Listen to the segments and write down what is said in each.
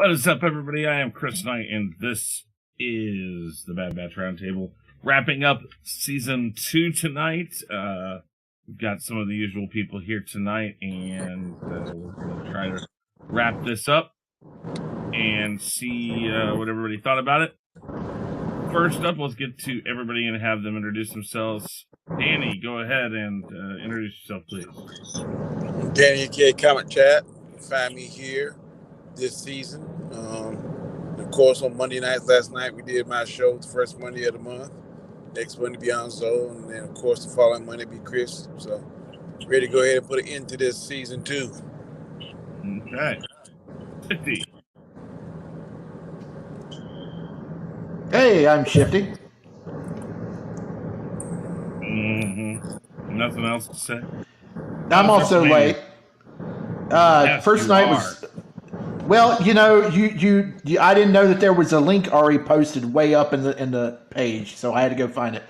What is up, everybody? I am Chris Knight, and this is the Bad Batch Roundtable. Wrapping up Season 2 tonight. We've got some of the usual people here tonight, and we're going to try to wrap this up and see what everybody thought about it. First up, let's get to everybody and have them introduce themselves. Danny, go ahead and introduce yourself, please. Danny, aka Comment Chat. Find me here this season. Of course, on Monday nights, last night, we did my show, the first Monday of the month. Next Monday, Beyond Soul. And then, of course, the following Monday, be Chris. So, ready to go ahead and put an end to this season 2. Okay. 50. Hey, I'm Shifty. Nothing else to say? I'm also late. Yes, first you night are. was. Well, you know, you I didn't know that there was a link already posted way up in the page, so I had to go find it.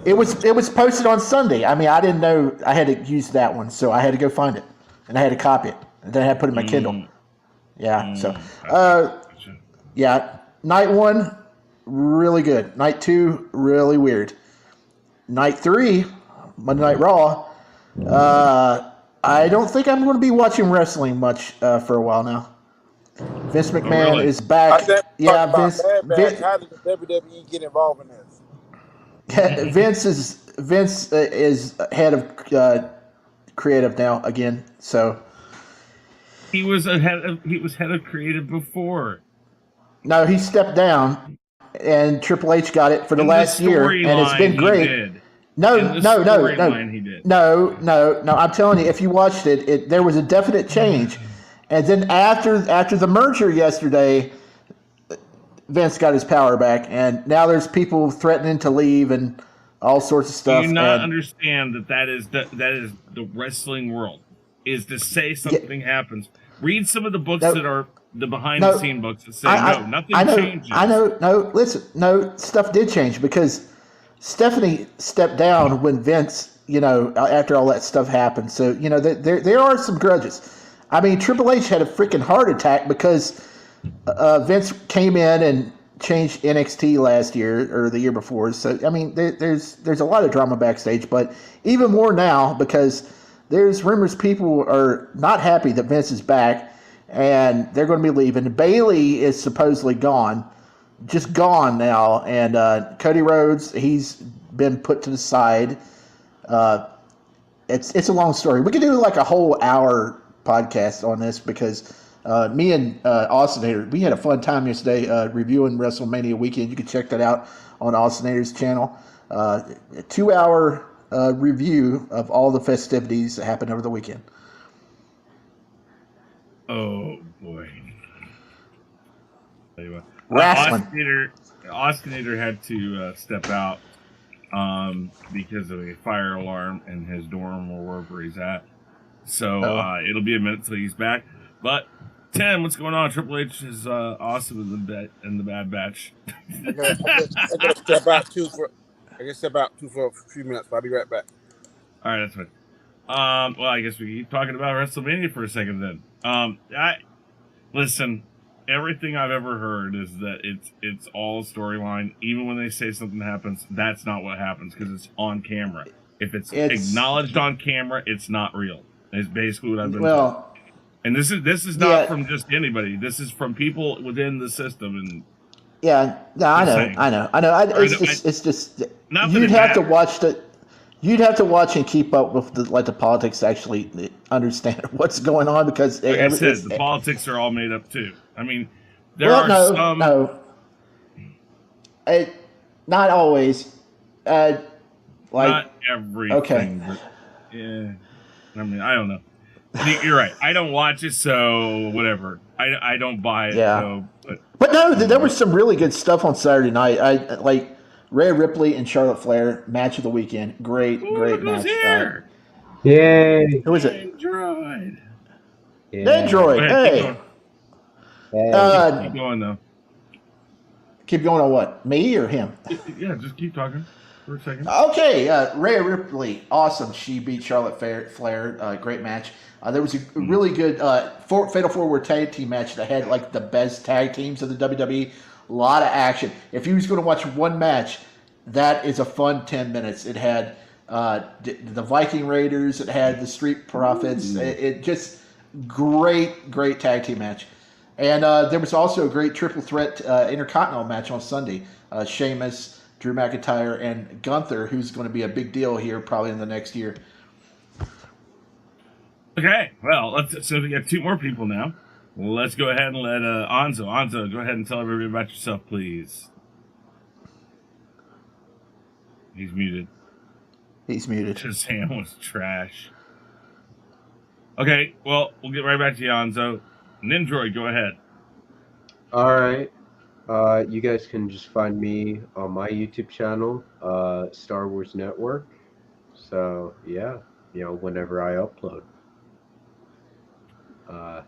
It was posted on Sunday. I mean, I didn't know I had to use that one, so I had to go find it, and I had to copy it, and then I had to put it in my Kindle. Yeah. So, yeah. Night 1, really good. Night 2, really weird. Night 3, Monday Night Raw. I don't think I'm going to be watching wrestling much for a while now. Vince McMahon is back. Yeah, Vince. How did the WWE get involved in this? Vince is head of creative now again. So he was head of creative before. No, he stepped down, and Triple H got it for the last year, and it's been great. No. I'm telling you, if you watched it, there was a definite change. And then after the merger yesterday, Vince got his power back, and now there's people threatening to leave and all sorts of stuff. Do you not understand that is the wrestling world? Is to say something happens. Read some of the books that are the behind-the-scene books that say nothing changes. I know. Listen, stuff did change because Stephanie stepped down when Vince, after all that stuff happened. So, there are some grudges. I mean, Triple H had a freaking heart attack because Vince came in and changed NXT last year or the year before. So, I mean, there's a lot of drama backstage, but even more now because there's rumors people are not happy that Vince is back and they're going to be leaving. Bailey is supposedly gone. Just gone now, and Cody Rhodes, he's been put to the side. It's a long story. We could do like a whole hour podcast on this because me and Austinator, we had a fun time yesterday reviewing WrestleMania weekend. You can check that out on Austinator's channel. A 2-hour review of all the festivities that happened over the weekend. Oh boy! Tell you what. Austinator had to step out because of a fire alarm in his dorm or wherever he's at. So it'll be a minute till he's back. But Tim, what's going on? Triple H is awesome in the Bad Batch. I gotta step out too for a few minutes. But I'll be right back. All right, that's fine. Well, I guess we keep talking about WrestleMania for a second then. Listen. Everything I've ever heard is that it's all storyline. Even when they say something happens, that's not what happens because it's on camera. If it's acknowledged on camera, it's not real. It's basically what I've been told. And this is not from just anybody. This is from people within the system. And I know. It's just you'd have to watch You'd have to watch and keep up with the politics to actually understand what's going on because like I said, the politics are all made up too. I mean, not always. Not everything. Okay. But, yeah. I mean, I don't know. You're right. I don't watch it, so whatever. I don't buy it. Yeah. So, but no, there was some really good stuff on Saturday night. I like Rhea Ripley and Charlotte Flair, match of the weekend. Great match. Yay! Who is it? Android. Android. Hey. Keep going though. Keep going on what? Me or him? Yeah, just keep talking. for a second. Okay, Rhea Ripley, awesome. She beat Charlotte Flair. Great match. There was a really good Fatal 4-Way tag team match that had like the best tag teams of the WWE. A lot of action. If you was going to watch one match, that is a fun 10 minutes. It had the Viking Raiders. It had the Street Profits. It just great tag team match. And there was also a great triple threat intercontinental match on Sunday. Sheamus, Drew McIntyre, and Gunther, who's going to be a big deal here probably in the next year. Okay, well, so we got two more people now. Let's go ahead and let Anzo, go ahead and tell everybody about yourself, please. He's muted. His hand was trash. Okay, well, we'll get right back to you, Anzo. Nindroid, go ahead. All right. You guys can just find me on my YouTube channel, Star Wars Network. So, yeah, whenever I upload.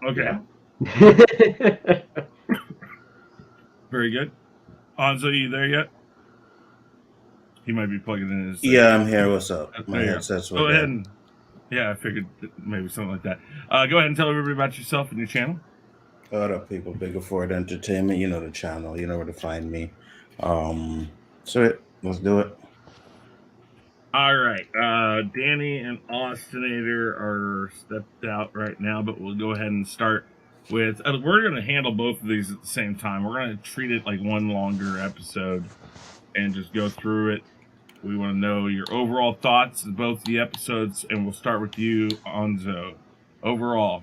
Okay. Yeah. Very good. Anzo, you there yet? He might be plugging in his... Yeah, I'm here. What's up? My headset's Go ahead and... Yeah, I figured maybe something like that. Go ahead and tell everybody about yourself and your channel. What up, people? Bigger Ford Entertainment. You know the channel. You know where to find me. So let's do it. All right. Danny and Austinator are stepped out right now, but we'll go ahead and start with... we're going to handle both of these at the same time. We're going to treat it like one longer episode and just go through it. We want to know your overall thoughts of both the episodes, and we'll start with you, Anzo. Overall.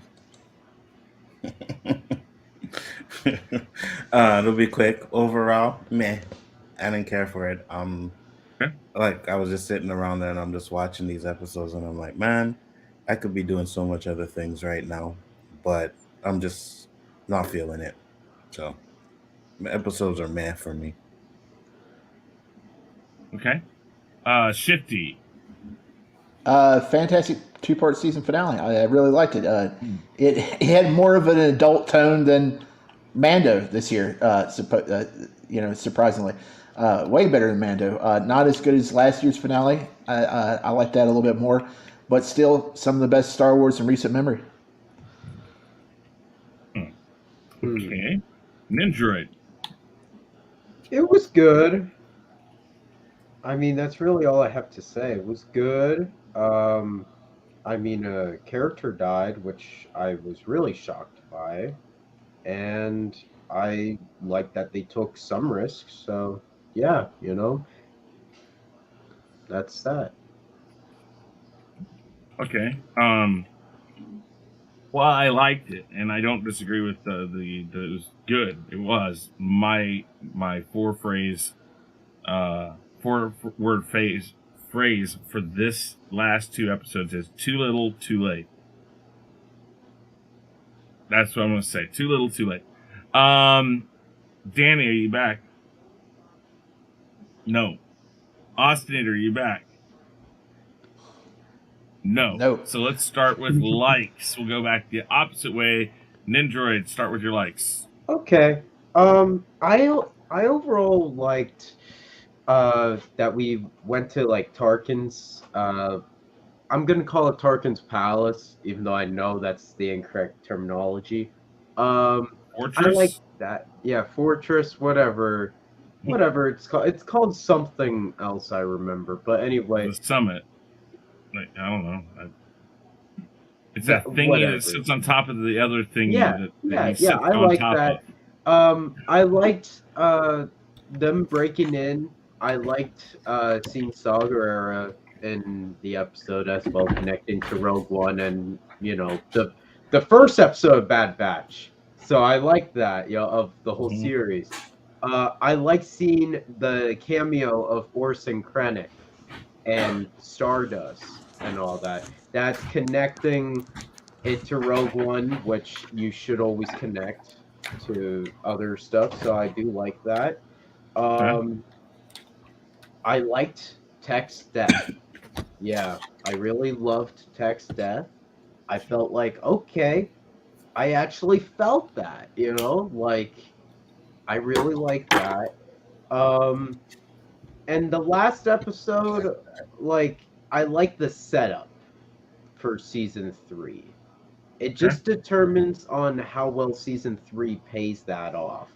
It'll be quick. Overall, meh. I didn't care for it. Okay. Like I was just sitting around there and I'm just watching these episodes and I'm like, man, I could be doing so much other things right now, but I'm just not feeling it. So episodes are meh for me. Okay. Shifty. Fantastic 2-part season finale. I really liked it. It had more of an adult tone than Mando this year. Surprisingly, way better than Mando. Not as good as last year's finale. I like that a little bit more, but still some of the best Star Wars in recent memory. Okay. Nindroid. It was good. I mean, that's really all I have to say. It was good. I mean, a character died, which I was really shocked by. And I like that they took some risks. So, yeah, that's that. Okay. Well, I liked it, and I don't disagree with the it was good. It was my four word phrase for this last two episodes is too little, too late. That's what I'm going to say. Too little, too late. Danny, are you back? No. Austinator, are you back? No. Nope. So let's start with likes. We'll go back the opposite way. Nindroid, start with your likes. Okay. I overall liked that we went to like Tarkin's. I'm gonna call it Tarkin's Palace, even though I know that's the incorrect terminology. Fortress? I like that. Yeah, Fortress, whatever it's called. It's called something else. I remember, but anyway. The Summit. Like, I don't know. It's that thingy that sits on top of the other thingy. Yeah. I like that. I liked them breaking in. I liked seeing Saw Gerrera in the episode as well, connecting to Rogue One and the first episode of Bad Batch. So I liked that, of the whole series. I like seeing the cameo of Orson Krennic and Stardust and all that. That's connecting it to Rogue One, which you should always connect to other stuff. So I do like that. I liked Tech's death. Yeah, I really loved Tech's death. I felt like, okay, I actually felt that, like, I really like that. And the last episode, like, I like the setup for season 3. It just determines on how well season 3 pays that off.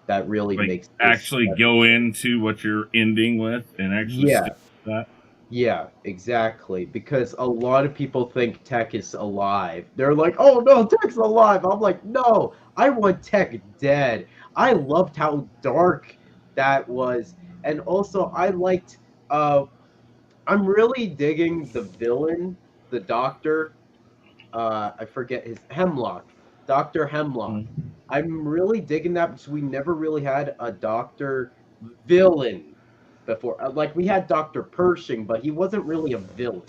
That really like makes actually go into what you're ending with and actually stick with that. Yeah, exactly. Because a lot of people think Tech is alive. They're like, "Oh no, Tech's alive." I'm like, "No, I want Tech dead." I loved how dark that was, and also I liked. I'm really digging the villain, the Doctor. I forget his Hemlock, Dr. Hemlock. I'm really digging that because we never really had a Doctor villain before. Like we had Dr. Pershing, but he wasn't really a villain.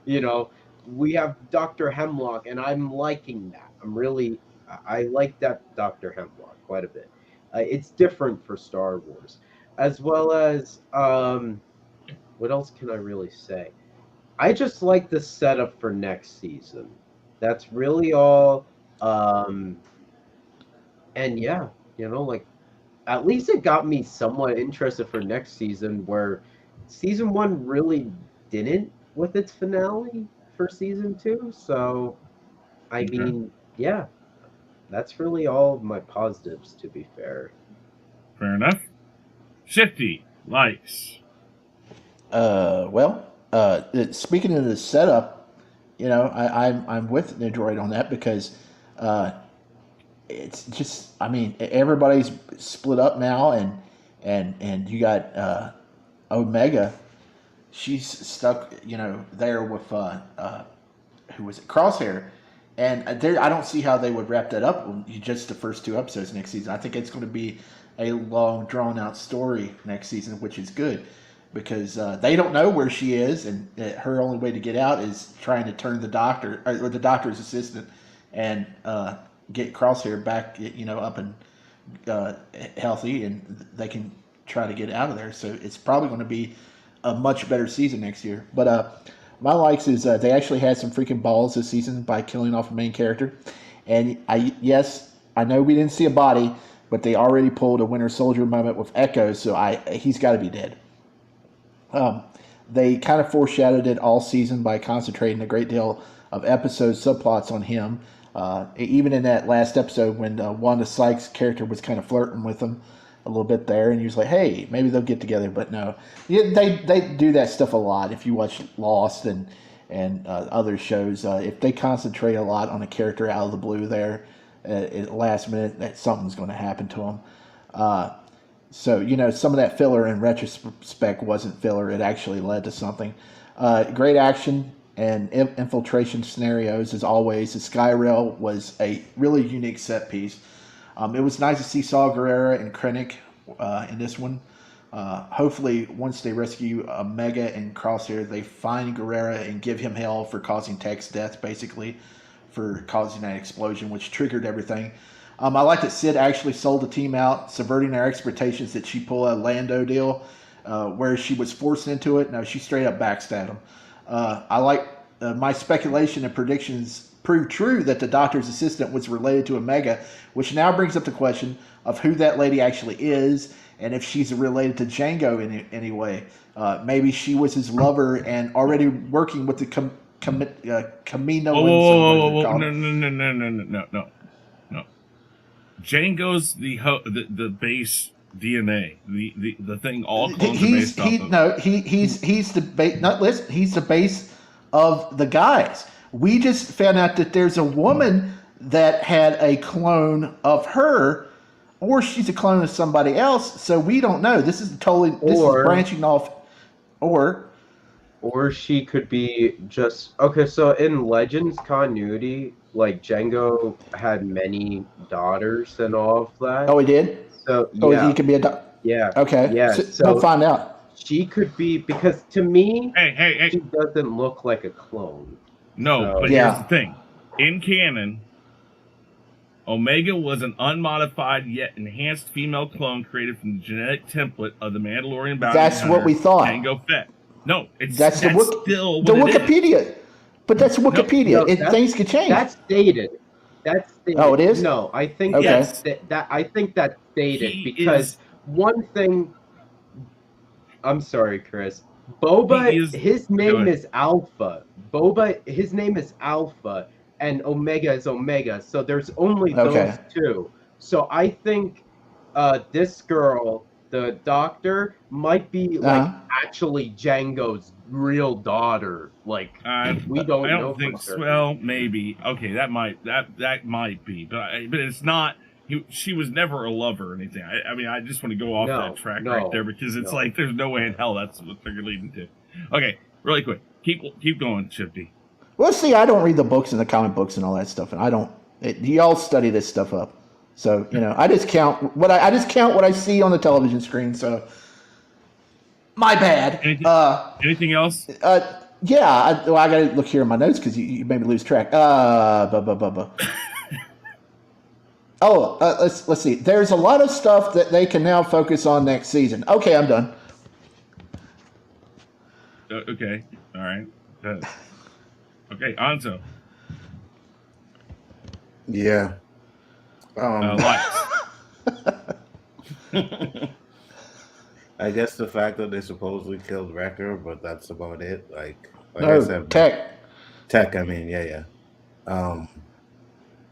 You know, we have Dr. Hemlock, and I'm liking that. I like that Dr. Hemlock quite a bit. It's different for Star Wars, as well as what else can I really say? I just like the setup for next season. That's really all. And yeah, like at least it got me somewhat interested for next season, where season 1 really didn't with its finale for season 2. So, I mean, yeah, that's really all of my positives, to be fair. Fair enough. Shifty likes. Speaking of the setup, I'm with Nidroid on that because it's just, I mean, everybody's split up now, and you got Omega. She's stuck, there with who was it, Crosshair, and I don't see how they would wrap that up in just the first 2 episodes next season. I think it's going to be a long, drawn out story next season, which is good because they don't know where she is, and her only way to get out is trying to turn the doctor or the doctor's assistant and get Crosshair back, up and healthy, and they can try to get out of there. So it's probably going to be a much better season next year. But my likes is they actually had some freaking balls this season by killing off a main character. And I know we didn't see a body, but they already pulled a Winter Soldier moment with Echo, so he's got to be dead. They kind of foreshadowed it all season by concentrating a great deal of episode subplots on him. Even in that last episode when Wanda Sykes' character was kind of flirting with him a little bit there, and he was like, hey, maybe they'll get together, but no. They do that stuff a lot. If you watch Lost and other shows, if they concentrate a lot on a character out of the blue there at the last minute, that something's going to happen to them. So, some of that filler in retrospect wasn't filler. It actually led to something. Great action and infiltration scenarios, as always. The Skyrail was a really unique set piece. It was nice to see Saw Gerrera and Krennic in this one. Hopefully, once they rescue Omega and Crosshair, they find Gerrera and give him hell for causing Tech's death, basically, for causing that explosion, which triggered everything. I like that Sid actually sold the team out, subverting our expectations that she pull a Lando deal, where she was forced into it. No, she straight up backstabbed him. I like my speculation and predictions proved true that the doctor's assistant was related to Omega, which now brings up the question of who that lady actually is and if she's related to Django in any way. Maybe she was his lover and already working with the Camino. No. Django's the base DNA, the thing all clones are based off of. No, he's the base. Not listen. He's the base of the guys. We just found out that there's a woman that had a clone of her, or she's a clone of somebody else. So we don't know. This is branching off, or she could be just okay. So in Legends continuity, like Django had many daughters and all of that. Oh, he did. So yeah, he could be a yeah. Okay, yeah. So we'll find out. She could be, because to me, hey, she doesn't look like a clone. No, but here's the thing. In canon, Omega was an unmodified yet enhanced female clone created from the genetic template of the Mandalorian bounty That's hunter, what we thought. Jango Fett. No, that's still what the it Wikipedia. Is. But that's Wikipedia. Things could change. That's dated. Oh, it is? No, I think I think that's dated because one thing. I'm sorry, Chris. Boba, his name is Alpha. Boba, his name is Alpha, and Omega is Omega. So there's only those two. So I think this girl, the doctor, might be like actually Django's real daughter. Like we don't know. Think so. Well, maybe. Okay, that might be, but it's not. She was never a lover or anything. I mean, I just want to go off that track right there because it's like there's no way in hell that's what they're leading to. Okay, really quick, keep going, Shifty. Well, see, I don't read the books and the comic books and all that stuff, and I don't. Y'all study this stuff up, so I just count what I see on the television screen. So, my bad. Anything else? Yeah, I got to look here in my notes because you made me lose track. Let's see. There's a lot of stuff that they can now focus on next season. Okay, I'm done. Okay, all right. Okay, Anzo. Yeah. Likes. I guess the fact that they supposedly killed Wrecker, but that's about it. Like no, I said, Tech. I mean, yeah.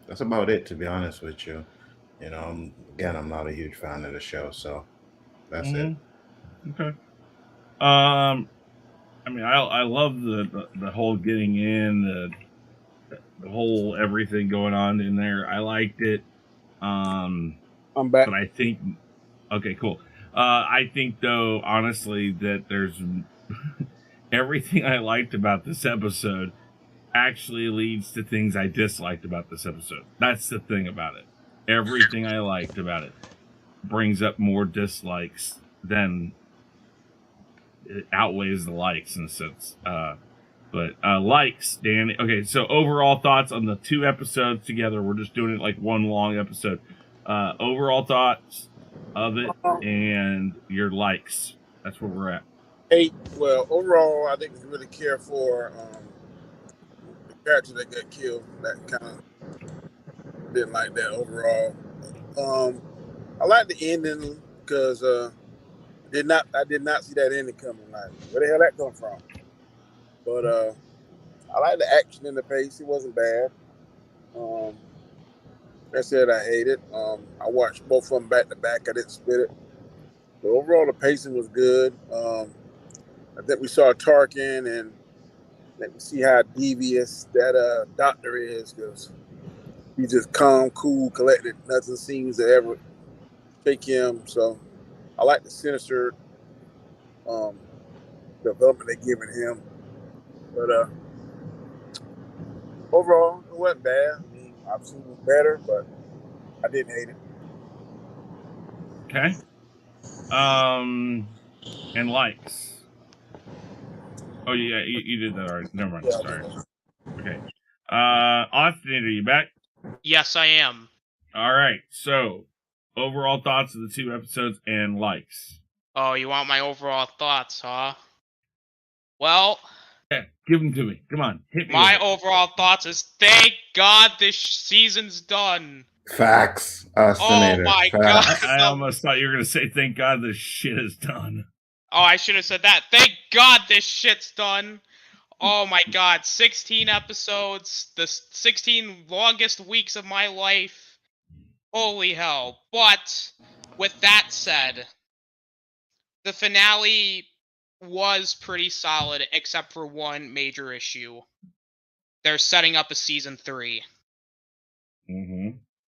That's about it, to be honest with you. Again, I'm not a huge fan of the show, so that's it. Okay. I mean, I love the whole getting in, the whole everything going on in there. I liked it. I'm back. But I think, okay, cool. I think though, honestly, that there's everything I liked about this episode actually leads to things I disliked about this episode. That's the thing about it. Everything I liked about it brings up more dislikes than it outweighs the likes in a sense. But likes, Dan. Okay, so overall thoughts on the 2 episodes together. We're just doing it like one long episode. Overall thoughts of it and your likes. That's where we're at. 8. Well, overall, I didn't really care for the character that got killed. That kind of didn't like that overall. I like the ending because I did not see that ending coming. Like, where the hell that come from? But I like the action and the pace. It wasn't bad. I said I hate it. I watched both of them back to back. I didn't split it. But overall, the pacing was good. I think we saw Tarkin, and let me see how devious that doctor is, because he's just calm, cool, collected. Nothing seems to ever shake him. So I like the sinister development they're giving him. But overall, it wasn't bad. I mean, I've seen it better, but I didn't hate it. Okay. And likes. Oh yeah, you did that already. Never mind. Yeah, sorry. Okay. Austin, are you back? Yes, I am. All right. So, overall thoughts of the 2 episodes and likes. Oh, you want my overall thoughts, huh? Well, yeah, give them to me. Come on, hit me. My overall thoughts is thank God this season's done. Facts. Oh my God! I almost thought you were gonna say thank God this shit is done. Oh, I should have said that. Thank God this shit's done. Oh my God, 16 episodes, the 16 longest weeks of my life. Holy hell. But, with that said, the finale was pretty solid, except for one major issue. They're setting up a season 3. Mm-hmm.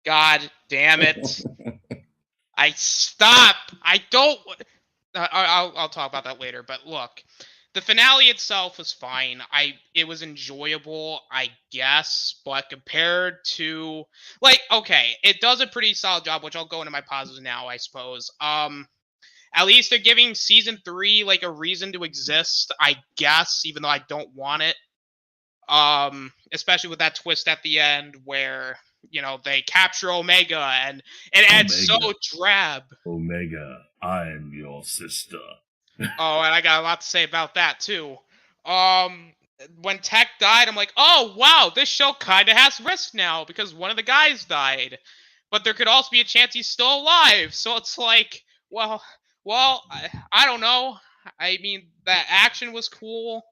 God damn it. I don't... I'll talk about that later, but look. The finale itself was fine. It was enjoyable, I guess, but compared to... Like, okay, it does a pretty solid job, which I'll go into my positives now, I suppose. At least they're giving season 3, like, a reason to exist, I guess, even though I don't want it. Especially with that twist at the end where... they capture Omega, and it's so drab. Omega, I'm your sister. Oh, and I got a lot to say about that, too. When Tech died, I'm like, oh, wow, this show kind of has risk now, because one of the guys died. But there could also be a chance he's still alive, so it's like, well, I don't know. I mean, that action was cool.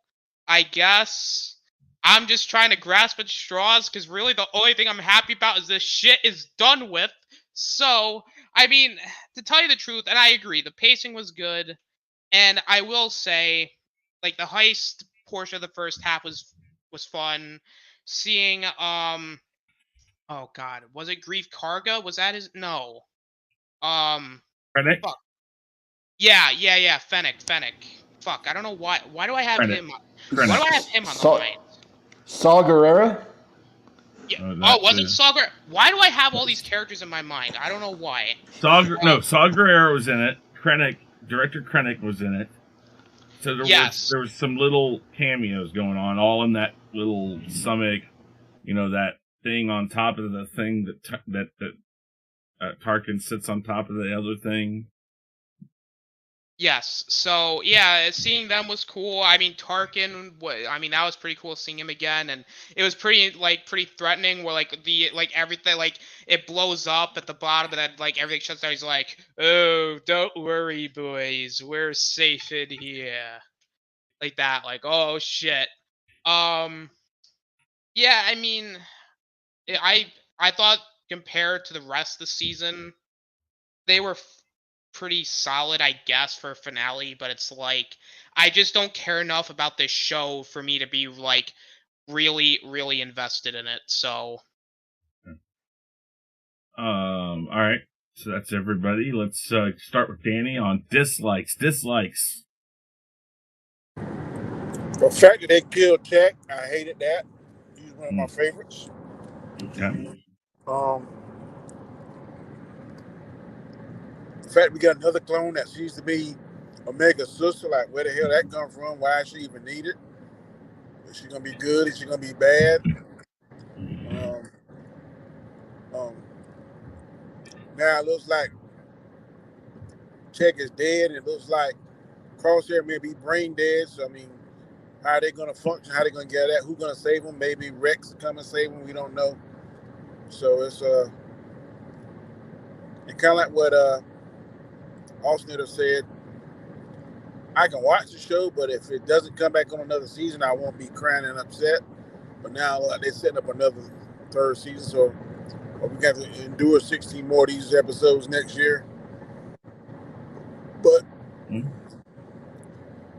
I guess I'm just trying to grasp at straws because really the only thing I'm happy about is this shit is done with. So, I mean, to tell you the truth, and I agree, the pacing was good, and I will say, like the heist portion of the first half was fun. Seeing oh god, was it Grief Karga? Was that his? No. Krennic? Fuck. Yeah. Fennec. Fuck, I don't know why. Why do I have Krennic. him? Why do I have him on the mind? Saw Gerrera? Yeah. Oh, was it Saw Gerrera? Why do I have all these characters in my mind? I don't know why. Saw Gerrera was in it. Director Krennic was in it. So there was some little cameos going on, all in that little stomach, that thing on top of the thing that Tarkin sits on top of the other thing. Yes. So yeah, seeing them was cool. I mean, Tarkin. That was pretty cool seeing him again, and it was pretty threatening. Where everything it blows up at the bottom, and then everything shuts down. He's like, "Oh, don't worry, boys, we're safe in here." Like that. Like, oh shit. Yeah. I mean, I thought compared to the rest of the season, they were pretty solid, I guess, for a finale, but it's I just don't care enough about this show for me to be really invested in it. So all right, so that's everybody. Let's start with Danny on dislikes. The fact that they killed Tech, I hated that. He's one of my favorites. Okay. The fact we got another clone that seems to be Omega's sister, like where the hell that come from? Why is she even needed? Is she gonna be good? Is she gonna be bad? Now it looks like Tech is dead. It looks like Crosshair may be brain dead. So I mean, how are they gonna function? How are they gonna get that? Who's gonna save them? Maybe Rex will come and save them. We don't know. So it's and kind of like what Austin said. I can watch the show, but if it doesn't come back on another season, I won't be crying and upset. But now they're setting up another third season, so we got to endure 16 more of these episodes next year. But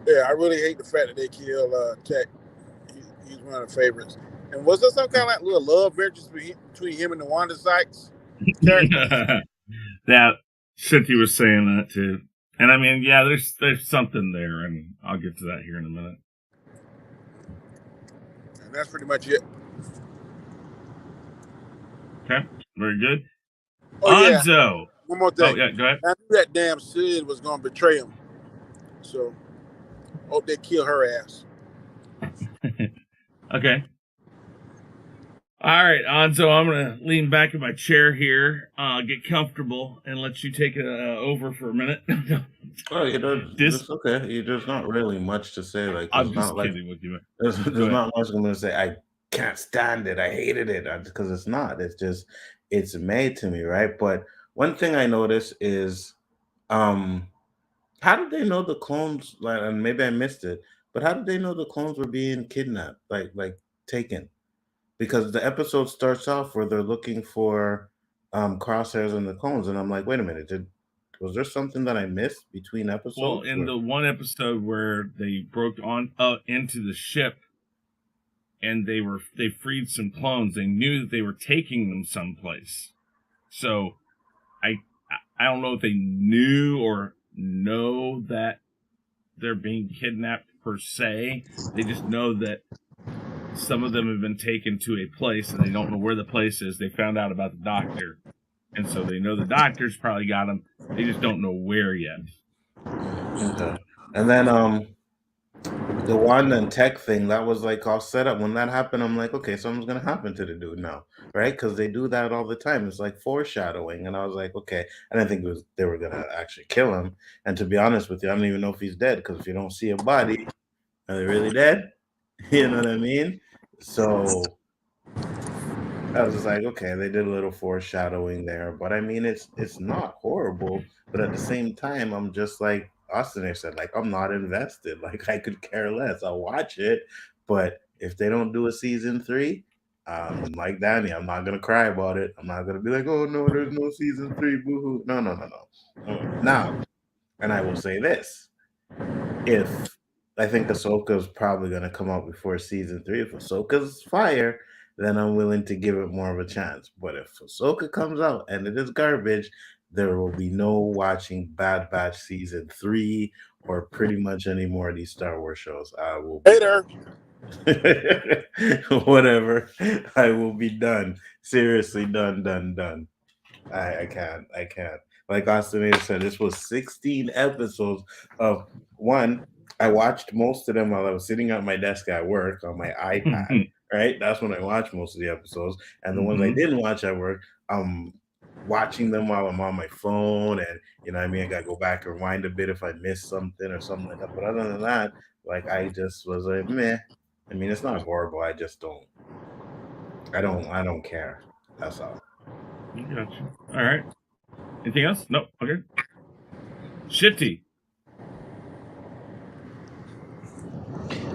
yeah, I really hate the fact that they killed Tech. He's one of the favorites. And was there some kind of like little love interest between him and the Wanda Sykes? That Cynthia was saying that too. And I mean, yeah, there's something there, and I'll get to that here in a minute. And that's pretty much it. Okay, very good. Anzo. Yeah. One more thing. Oh, yeah, go ahead. I knew that damn Sid was going to betray him. So, hope they kill her ass. Okay. All right, Anzo, I'm going to lean back in my chair here, get comfortable, and let you take it over for a minute. Oh, it's okay. There's not really much to say. I'm just kidding with you. There's not much I'm going to say. I can't stand it. I hated it because it's not. It's just, it's made to me, right? But one thing I noticed is, how did they know the clones? And maybe I missed it, but how did they know the clones were being kidnapped, like taken? Because the episode starts off where they're looking for Crosshairs and the clones, and I'm like, wait a minute, was there something that I missed between episodes? Well, in the one episode where they broke on into the ship and they freed some clones, they knew that they were taking them someplace. So I don't know if they knew or know that they're being kidnapped per se. They just know that some of them have been taken to a place and they don't know where the place is. They found out about the doctor. And so they know the doctor's probably got them. They just don't know where yet. Okay. And then the Wanda and Tech thing, that was all set up. When that happened, I'm like, okay, something's going to happen to the dude now, right? Because they do that all the time. It's like foreshadowing. And I was like, okay. I didn't think they were going to actually kill him. And to be honest with you, I don't even know if he's dead, because if you don't see a body, are they really dead? You know what I mean? So I was just like, okay, they did a little foreshadowing there, but I mean, it's not horrible, but at the same time, I'm just like, Austin said, like, I'm not invested. Like, I could care less. I'll watch it, but if they don't do a season 3, like Danny, I'm not gonna cry about it. I'm not gonna be like, oh no, there's no season 3, boo-hoo. No. Now, and I will say this: if I think Ahsoka's probably gonna come out before season 3, if Ahsoka's fire, then I'm willing to give it more of a chance. But if Ahsoka comes out and it is garbage, there will be no watching Bad Batch season 3 or pretty much any more of these Star Wars shows. I will be Later. Whatever. I will be done. Seriously, done. I can't. Like Austin said, this was 16 episodes of one. I watched most of them while I was sitting at my desk at work on my iPad. Right, that's when I watched most of the episodes, and the ones I didn't watch at work, watching them while I'm on my phone, and you know what I mean, I gotta go back and rewind a bit if I missed something or something like that. But other than that, like I just was like, meh. I mean, it's not horrible. I just don't. I don't care. That's all. Gotcha. All right. Anything else? Nope. Okay. Shitty.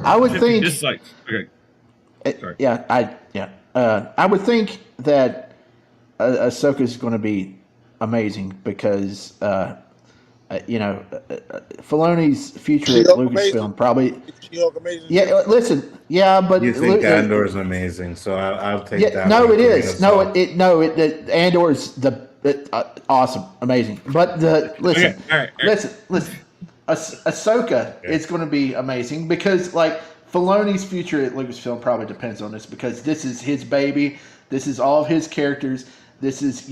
I would Shitty think dislikes. Okay. Sorry. I would think that Ahsoka is going to be amazing because Filoni's future at Lucasfilm probably. She-Hulk amazing. Yeah, listen. Yeah, but you think Andor's amazing, so I'll take that. No, it is. Andor's awesome, amazing. But listen, Okay. All right. listen. Ahsoka is going to be amazing because like Filoni's future at Lucasfilm probably depends on this because this is his baby. This is all of his characters. This is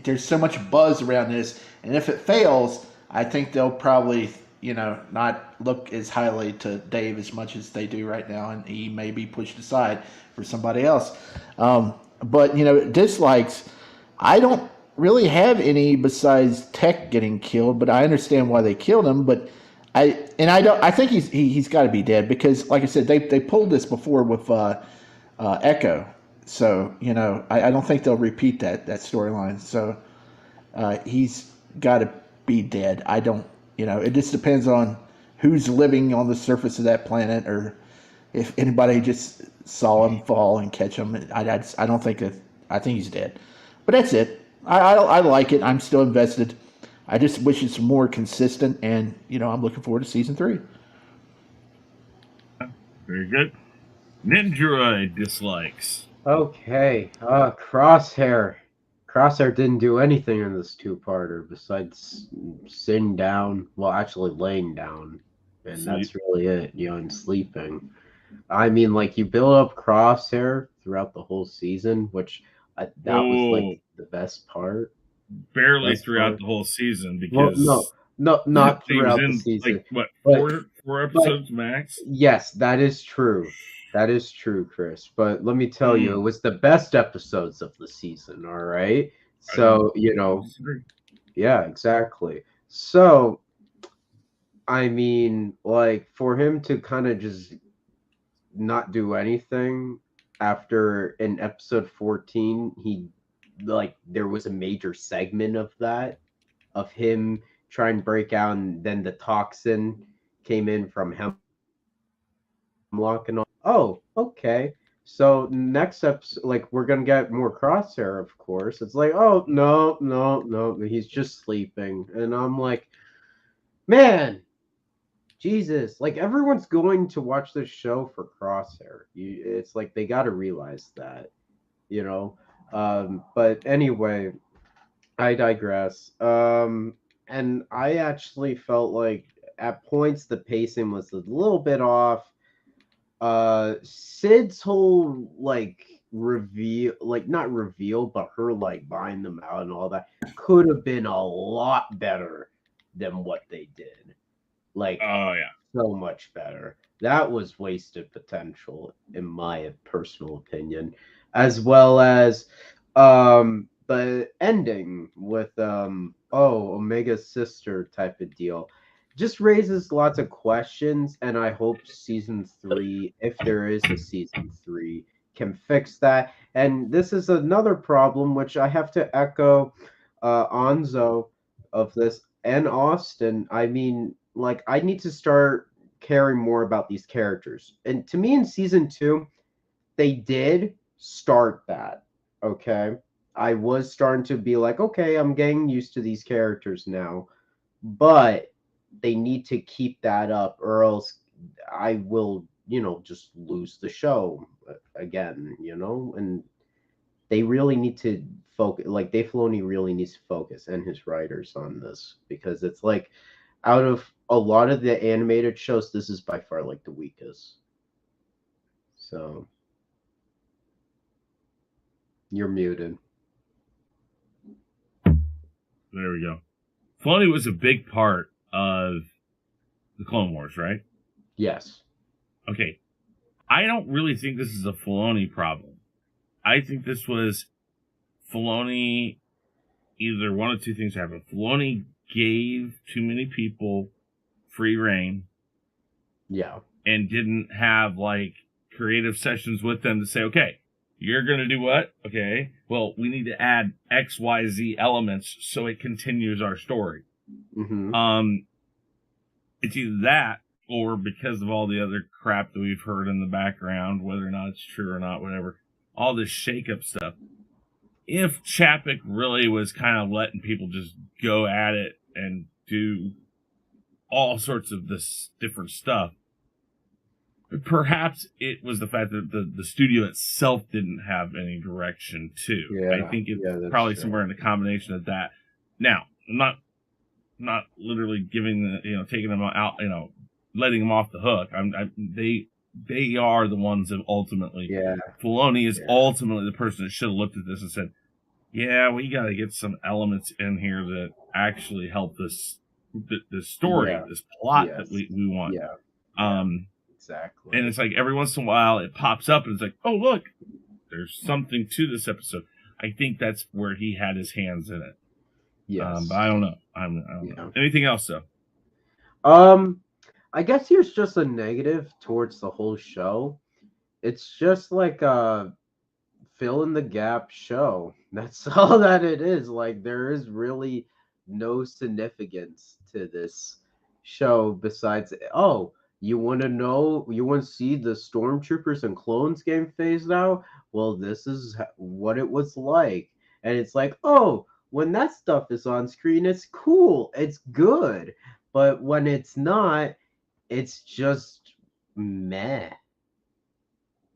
there's so much buzz around this, and if it fails, I think they'll probably not look as highly to Dave as much as they do right now, and he may be pushed aside for somebody else. But dislikes, I don't really have any besides Tech getting killed, but I understand why they killed him. But I think he's got to be dead because, like I said, they pulled this before with Echo, so I don't think they'll repeat that storyline. So he's got to be dead. I don't. It just depends on who's living on the surface of that planet, or if anybody just saw him fall and catch him. I don't think that. I think he's dead. But that's it. I like it. I'm still invested. I just wish it's more consistent, and I'm looking forward to season 3. Very good. Nindroid dislikes. Okay. Crosshair. Crosshair didn't do anything in this 2-parter besides sitting down. Well, actually laying down, and that's really it. And sleeping. I mean, like you build up Crosshair throughout the whole season, which that was like the best part. Barely throughout the whole season because not throughout the season. Like what, four episodes max? Yes, that is true. That is true, Chris. But let me tell you, it was the best episodes of the season. All right. So yeah, exactly. So I mean, like for him to kind of just not do anything after in episode 14, there was a major segment of that, of him trying to break out, and then the toxin came in from Hemlock and all. Oh, okay. So next episode, like we're gonna get more Crosshair, of course. It's like, oh no, he's just sleeping, and I'm like, man, Jesus! Like everyone's going to watch this show for Crosshair. It's like they got to realize that, But anyway, I digress. And I actually felt like at points the pacing was a little bit off. Sid's whole reveal, not reveal, but her buying them out and all that could have been a lot better than what they did. So much better. That was wasted potential, in my personal opinion, as well as the ending with Omega's sister type of deal. Just raises lots of questions, and I hope season 3, if there is a season 3, can fix that. And this is another problem which I have to echo Anzo of this. and Austin, I mean, like, I need to start caring more about these characters. And to me, in season 2, they did start that. Okay. I was starting to be like, okay, I'm getting used to these characters now. But they need to keep that up, or else I will, just lose the show again, and they really need to focus. Like, Dave Filoni really needs to focus, and his writers, on this, because it's like, out of a lot of the animated shows, this is by far like the weakest. So you're muted. There we go. Filoni was a big part of the Clone Wars, right? Yes. Okay. I don't really think this is a Filoni problem. I think this was Filoni, either one of two things happened. Filoni gave too many people free reign. Yeah. And didn't have, like, creative sessions with them to say, okay, you're going to do what? Okay, well, we need to add X, Y, Z elements so it continues our story. Mm-hmm. It's either that, or because of all the other crap that we've heard in the background, whether or not it's true or not, whatever, all this shake-up stuff. If Chapek really was kind of letting people just go at it and do all sorts of this different stuff, perhaps it was the fact that the studio itself didn't have any direction too. Yeah, I think it's probably true. Somewhere in the combination of that. Now, I'm not literally giving taking them out, letting them off the hook. They are the ones that ultimately. Yeah. Filoni is ultimately the person that should have looked at this and said, "Yeah, we got to get some elements in here that actually help this story, this plot that we want." Yeah. Exactly. And it's like every once in a while it pops up and it's like, oh, look, there's something to this episode. I think that's where he had his hands in it. Yes. But I don't know. I don't know. Anything else, though? I guess here's just a negative towards the whole show. It's just like a fill in the gap show. That's all that it is. Like, there is really no significance to this show besides, oh, you want to see the stormtroopers and clones game phased out? Well, this is what it was like. And it's like, oh, when that stuff is on screen, it's cool, it's good. But when it's not, it's just meh.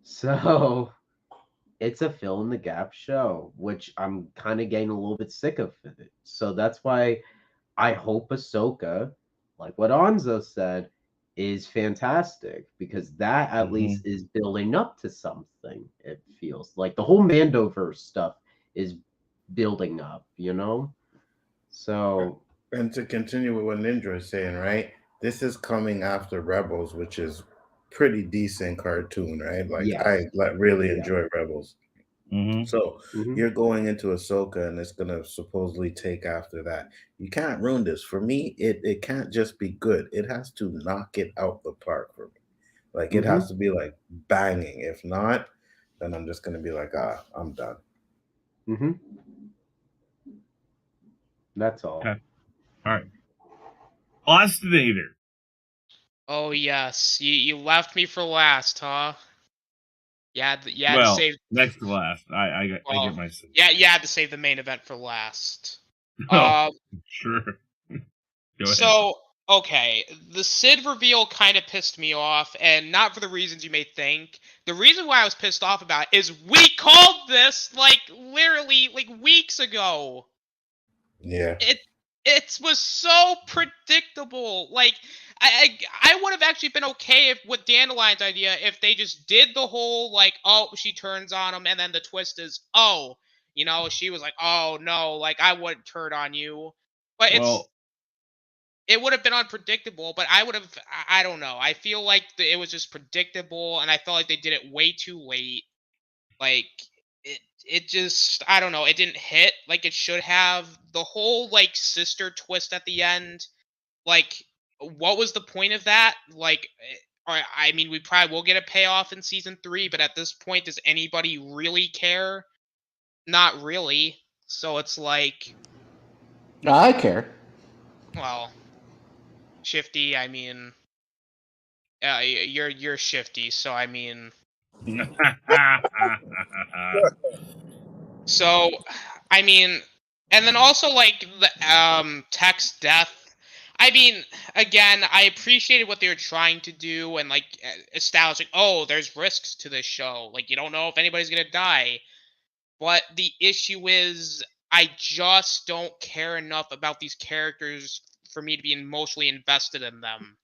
So it's a fill in the gap show, which I'm kind of getting a little bit sick of it. So that's why I hope Ahsoka, like what Anzo said, is fantastic, because that at least is building up to something. It feels like the whole Mandoverse stuff is building up, So, and to continue with what Ninja is saying, right? This is coming after Rebels, which is pretty decent cartoon, right? Like, I really enjoy Rebels. So you're going into Ahsoka, and it's gonna supposedly take after that. You can't ruin this. For me, it can't just be good. It has to knock it out the park for me. Like, it has to be like banging. If not, then I'm just gonna be like, I'm done. That's all. Okay. All right. Austinator. Oh yes, you left me for last, huh? Yeah, well, to save next to last. I get my sense. Yeah, you had to save the main event for last. Sure. Go ahead. So, okay, the Sid reveal kind of pissed me off, and not for the reasons you may think. The reason why I was pissed off about it is we called this literally weeks ago. Yeah. It was so predictable. Like, I would have actually been okay with Dandelion's idea if they just did the whole, oh, she turns on him, and then the twist is, oh, she was like, oh, no, I wouldn't turn on you. But it would have been unpredictable, but I don't know. I feel like it was just predictable, and I felt like they did it way too late. It just, I don't know, it didn't hit like it should have. The whole sister twist at the end, what was the point of that? I mean, we probably will get a payoff in season 3, but at this point, does anybody really care? Not really. So it's like, I care. Well, shifty. I mean, you're shifty. So I mean, so I mean, and then also like the Tech's death. I mean, again, I appreciated what they were trying to do and like establishing. Oh, there's risks to this show. Like you don't know if anybody's gonna die. But the issue is, I just don't care enough about these characters for me to be emotionally invested in them.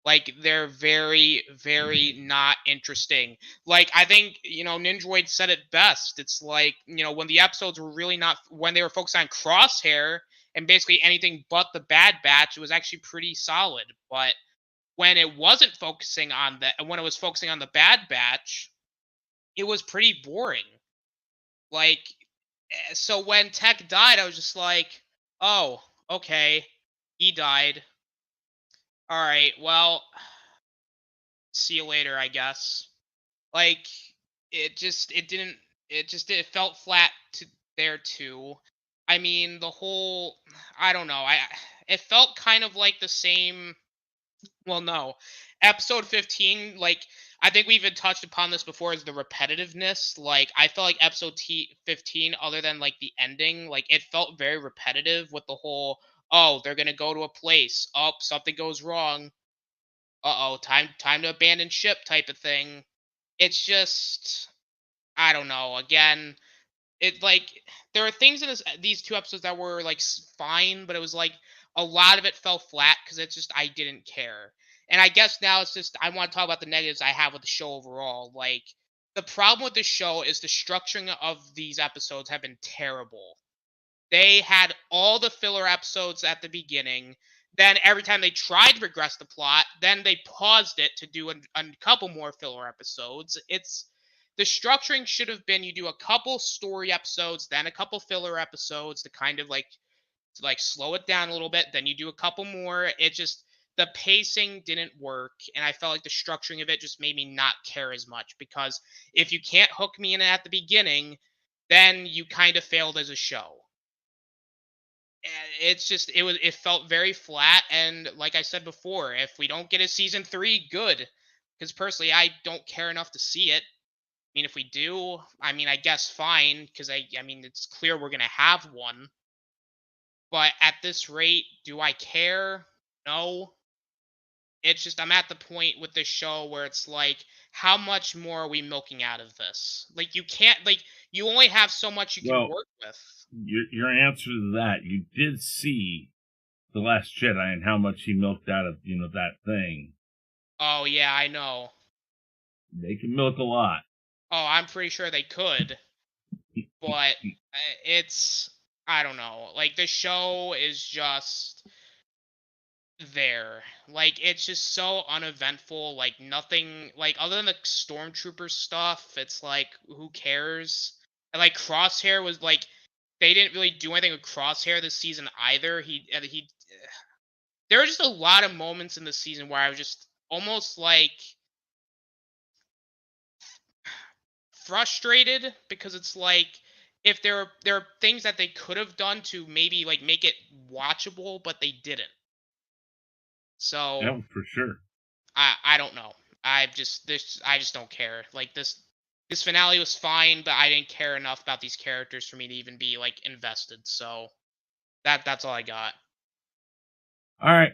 Like, they're very, very not interesting. Like, I think, Ninjoid said it best. It's like, when the episodes were really not, when they were focused on Crosshair and basically anything but the Bad Batch, it was actually pretty solid. But when it wasn't focusing on that, when it was focusing on the Bad Batch, it was pretty boring. Like, so when Tech died, I was just like, oh, okay, he died. All right, well, see you later, I guess. Like, it felt flat there too. I mean, I don't know, it felt kind of like the same. Well, no. Episode 15, like, I think we've even touched upon this before, is the repetitiveness. Like, I felt like episode 15, other than, like, the ending, like, it felt very repetitive with the whole, oh, they're gonna go to a place. Oh, something goes wrong. Uh-oh, time to abandon ship type of thing. It's just, I don't know. Again, it like there are things in these two episodes that were like fine, but it was like a lot of it fell flat because it's just I didn't care. And I guess now it's just I want to talk about the negatives I have with the show overall. Like the problem with the show is the structuring of these episodes have been terrible. They had all the filler episodes at the beginning. Then every time they tried to progress the plot, then they paused it to do a couple more filler episodes. It's the structuring should have been you do a couple story episodes, then a couple filler episodes to kind of like slow it down a little bit, then you do a couple more. It just the pacing didn't work, and I felt like the structuring of it just made me not care as much because if you can't hook me in at the beginning, then you kind of failed as a show. It's just it felt very flat, and like I said before, if we don't get a season 3, good, because personally I don't care enough to see it. I mean, if we do, I mean, I guess fine, because I mean, it's clear we're gonna have one. But at this rate, do I care? No. It's just I'm at the point with this show where it's like, how much more are we milking out of this? Like you can't you only have so much you can work with. Your answer to that, you did see The Last Jedi and how much he milked out of that thing. Oh yeah, I know. They can milk a lot. Oh, I'm pretty sure they could. But it's I don't know. Like the show is just there. Like it's just so uneventful. Like nothing. Like other than the stormtrooper stuff, it's like who cares? And like Crosshair was like they didn't really do anything with Crosshair this season either. There were just a lot of moments in the season where I was just almost like frustrated because it's like if there are things that they could have done to maybe like make it watchable, but they didn't. So yeah, for sure. I don't know. I just don't care. Like this finale was fine, but I didn't care enough about these characters for me to even be like invested. So that's all I got. All right.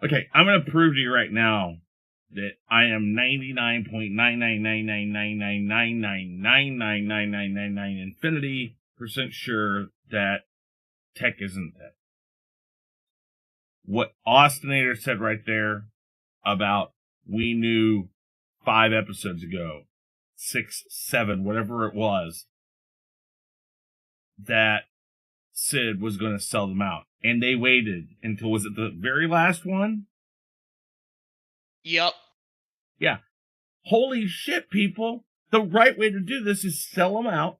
Okay, I'm gonna prove to you right now that I am 99.9999999999999 infinity% sure that Tech isn't dead. What Austinator said right there about we knew 5 episodes ago, 6, 7, whatever it was, that Sid was going to sell them out. And they waited until, was it the very last one? Yep. Yeah. Holy shit, people. The right way to do this is sell them out,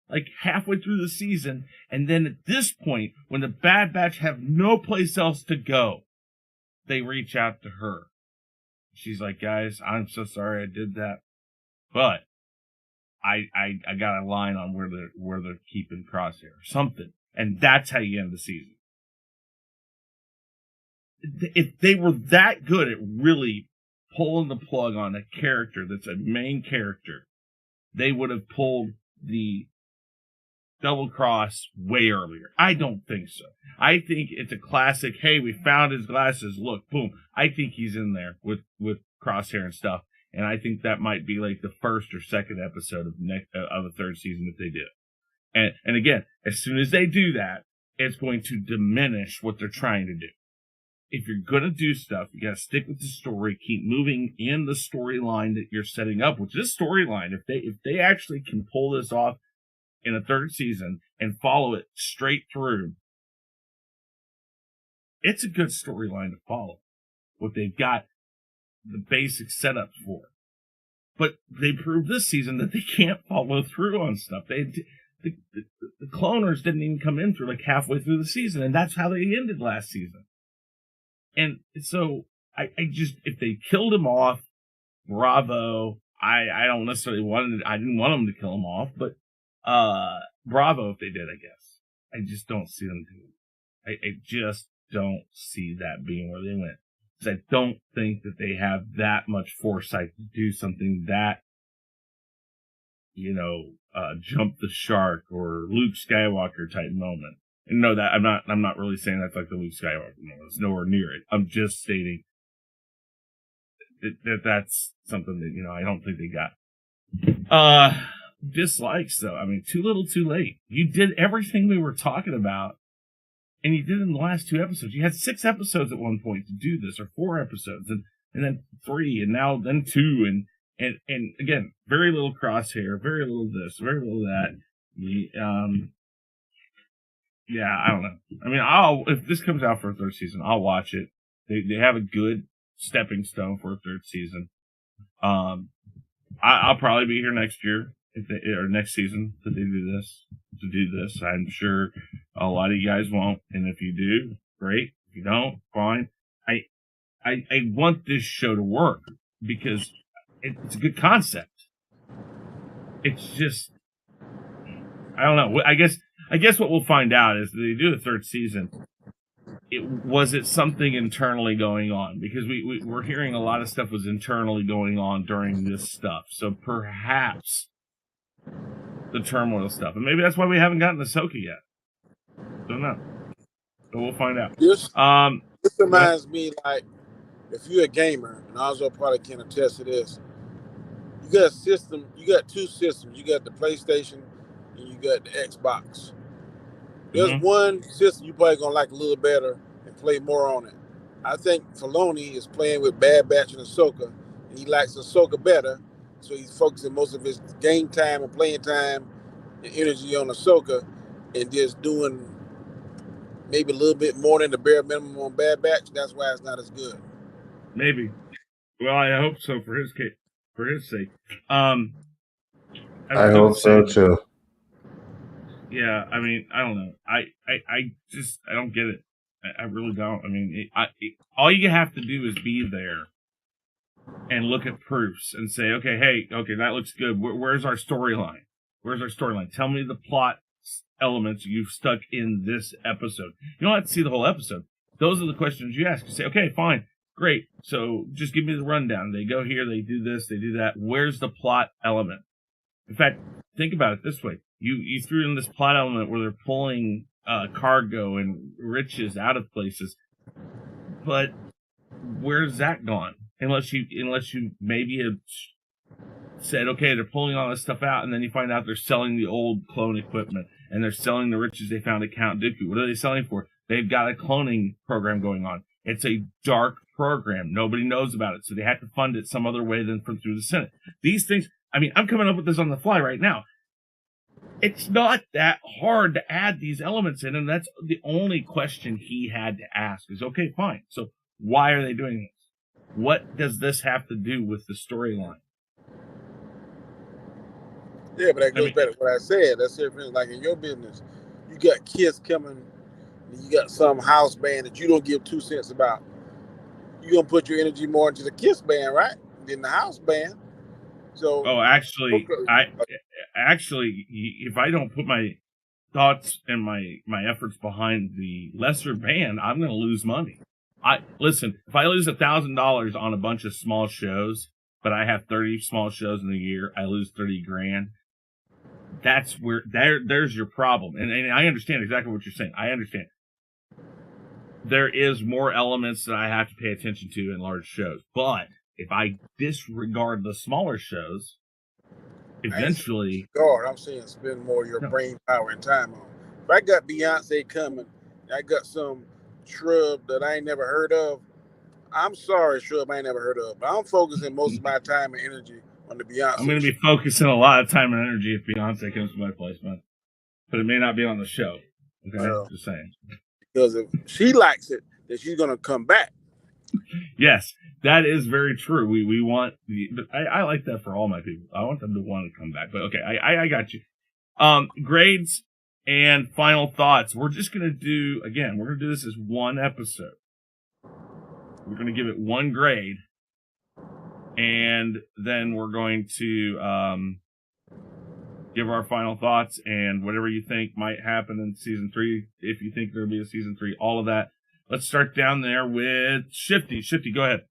like halfway through the season. And then at this point, when the Bad Batch have no place else to go, they reach out to her. She's like, guys, I'm so sorry I did that. But I got a line on where they're keeping Crosshair or something. And that's how you end the season. If they were that good at really pulling the plug on a character that's a main character, they would have pulled the double cross way earlier. I don't think so. I think it's a classic, hey, we found his glasses, look, boom. I think he's in there with Crosshair and stuff. And I think that might be like the first or second episode of the third season if they do it. And again, as soon as they do that, it's going to diminish what they're trying to do. If you're going to do stuff, you got to stick with the story, keep moving in the storyline that you're setting up, which is storyline. If they actually can pull this off in a third season and follow it straight through, it's a good storyline to follow. What they've got the basic setup for. But they proved this season that they can't follow through on stuff. The cloners didn't even come in through like halfway through the season, and that's how they ended last season. And so I just, if they killed him off, bravo. I don't necessarily I didn't want them to kill him off, but bravo if they did, I guess. I just don't see them doing it. I just don't see that being where they went. Because I don't think that they have that much foresight to do something that, jump the shark or Luke Skywalker type moment. And no, that I'm not really saying that's like the Luke Skywalker moment. It's nowhere near it. I'm just stating that's something that, I don't think they got. Dislikes though. I mean, too little, too late. You did everything we were talking about, and you did it in the last 2 episodes. You had 6 episodes at one point to do this, or 4 episodes, and then 3, and now then 2, and again, very little Crosshair, very little this, very little that. Yeah, I don't know. I mean, if this comes out for a third season, I'll watch it. They have a good stepping stone for a third season. I'll probably be here next year or next season to do this. I'm sure a lot of you guys won't, and if you do, great. If you don't, fine. I want this show to work because it's a good concept. It's just, I don't know. I guess what we'll find out is that they do the third season. Was it something internally going on? Because we're hearing a lot of stuff was internally going on during this stuff. So perhaps the turmoil stuff. And maybe that's why we haven't gotten Ahsoka yet. Don't know. But we'll find out. This reminds me, like, if you're a gamer, and also probably can attest to this, you got you got 2 systems. You got the PlayStation and you got the Xbox. There's one system you probably gonna like a little better and play more on it. I think Filoni is playing with Bad Batch and Ahsoka, and he likes Ahsoka better, so he's focusing most of his game time and playing time and energy on Ahsoka, and just doing maybe a little bit more than the bare minimum on Bad Batch. That's why it's not as good. Maybe. Well, I hope so for his sake. I hope so too. Yeah, I mean, I don't know. I don't get it. I really don't. I mean, all you have to do is be there and look at proofs and say, okay, that looks good. Where's our storyline? Tell me the plot elements you've stuck in this episode. You don't have to see the whole episode. Those are the questions you ask. You say, okay, fine, great. So just give me the rundown. They go here, they do this, they do that. Where's the plot element? In fact, think about it this way. You threw in this plot element where they're pulling cargo and riches out of places, but where's that gone? Unless you maybe have said, okay, they're pulling all this stuff out, and then you find out they're selling the old clone equipment, and they're selling the riches they found at Count Dooku. What are they selling for? They've got a cloning program going on. It's a dark program. Nobody knows about it, so they have to fund it some other way than from through the Senate. These things, I mean, I'm coming up with this on the fly right now. It's not that hard to add these elements in, and that's the only question he had to ask is, okay, fine. So why are they doing this? What does this have to do with the storyline? Yeah, but that goes back to what I said. That's different. Like in your business, you got kids coming, and you got some house band that you don't give 2 cents about. You're going to put your energy more into the Kiss band, right? Than the house band. So, actually, if I don't put my thoughts and my efforts behind the lesser band, I'm going to lose money. Listen, if I lose $1,000 on a bunch of small shows, but I have 30 small shows in a year, I lose 30 grand. That's where there's your problem. And I understand exactly what you're saying. I understand. There is more elements that I have to pay attention to in large shows. But if I disregard the smaller shows, eventually... I'm saying spend more of your brain power and time on. If I got Beyonce coming, I got some shrub that I ain't never heard of, I'm sorry, shrub I ain't never heard of. But I'm focusing most of my time and energy on the Beyonce. I'm going to be focusing a lot of time and energy if Beyonce comes to my place, man. But it may not be on the show. Okay, just saying. Because if she likes it, then she's going to come back. Yes, that is very true. We want but I like that for all my people. I want them to want to come back. But okay, I got you. Grades and final thoughts. We're just going to do, again, we're going to do this as one episode. We're going to give it one grade. And then we're going to give our final thoughts and whatever you think might happen in season 3. If you think there'll be a season 3, all of that. Let's start down there with Shifty. Shifty, go ahead.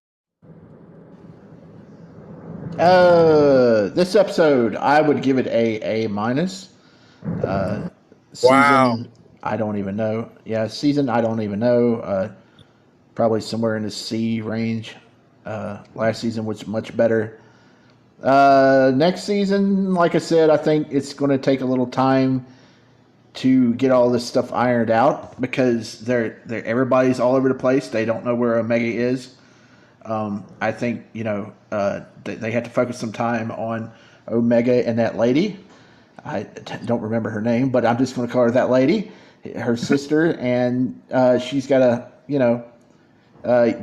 This episode, I would give it A minus. Season, I don't even know. Yeah, season, I don't even know. Probably somewhere in the C range. Last season was much better. Next season, like I said, I think it's going to take a little time to get all this stuff ironed out because they're everybody's all over the place. They don't know where Omega is. I think they have to focus some time on Omega and that lady. I don't remember her name, but I'm just going to call her that lady, her sister, and she's got to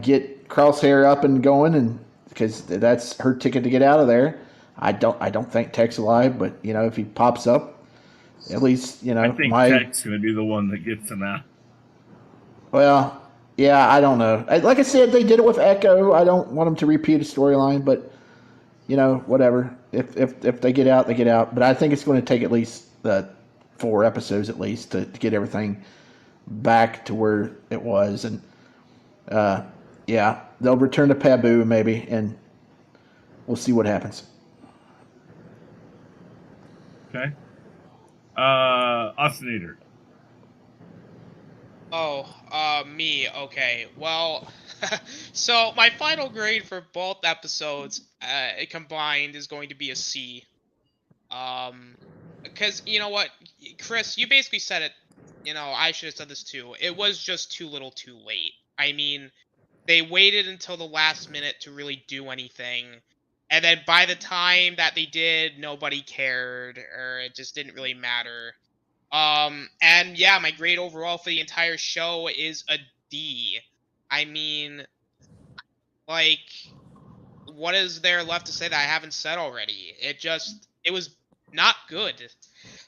get Crosshair up and going, and because that's her ticket to get out of there. I don't think Tech's alive, but if he pops up. At least, I think Tech's going to be the one that gets him out. Well, yeah, I don't know. Like I said, they did it with Echo. I don't want them to repeat a storyline, but, whatever. If they get out, they get out. But I think it's going to take at least 4 episodes at least to get everything back to where it was. And, yeah, they'll return to Pabu maybe, and we'll see what happens. Okay. Ostinator. Me. Okay. Well, so my final grade for both episodes, combined, is going to be a C. Because you know what, Chris, you basically said it. I should have said this too. It was just too little, too late. I mean, they waited until the last minute to really do anything. And then by the time that they did, nobody cared, or it just didn't really matter. And yeah, my grade overall for the entire show is a D. I mean, like, what is there left to say that I haven't said already? It was not good.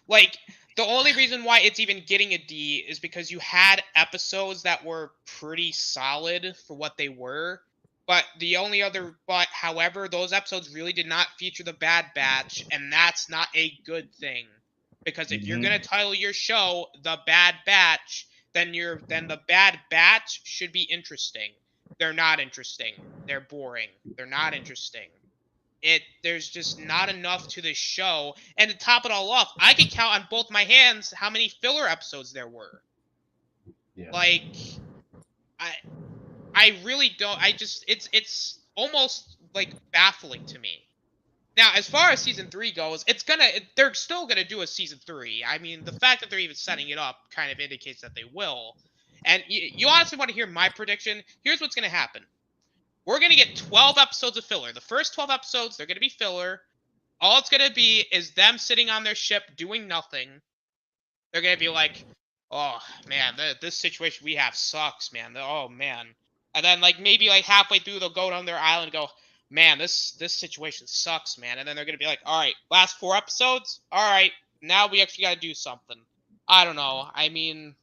Like, the only reason why it's even getting a D is because you had episodes that were pretty solid for what they were. But however, those episodes really did not feature the Bad Batch, and that's not a good thing. Because if you're gonna title your show The Bad Batch, then the Bad Batch should be interesting. They're not interesting. They're boring. They're not interesting. There's just not enough to this show. And to top it all off, I can count on both my hands how many filler episodes there were. Yeah. Like, I really don't. It's almost like baffling to me. Now, as far as season 3 goes, they're still gonna do a season 3. I mean, the fact that they're even setting it up kind of indicates that they will. And you honestly want to hear my prediction? Here's what's gonna happen. We're gonna get 12 episodes of filler. The first 12 episodes, they're gonna be filler. All it's gonna be is them sitting on their ship doing nothing. They're gonna be like, "Oh man, this situation we have sucks, man. Oh man." And then, maybe halfway through, they'll go down their island and go, "Man, this situation sucks, man." And then they're gonna be like, "All right, last 4 episodes. All right, now we actually got to do something." I don't know. I mean,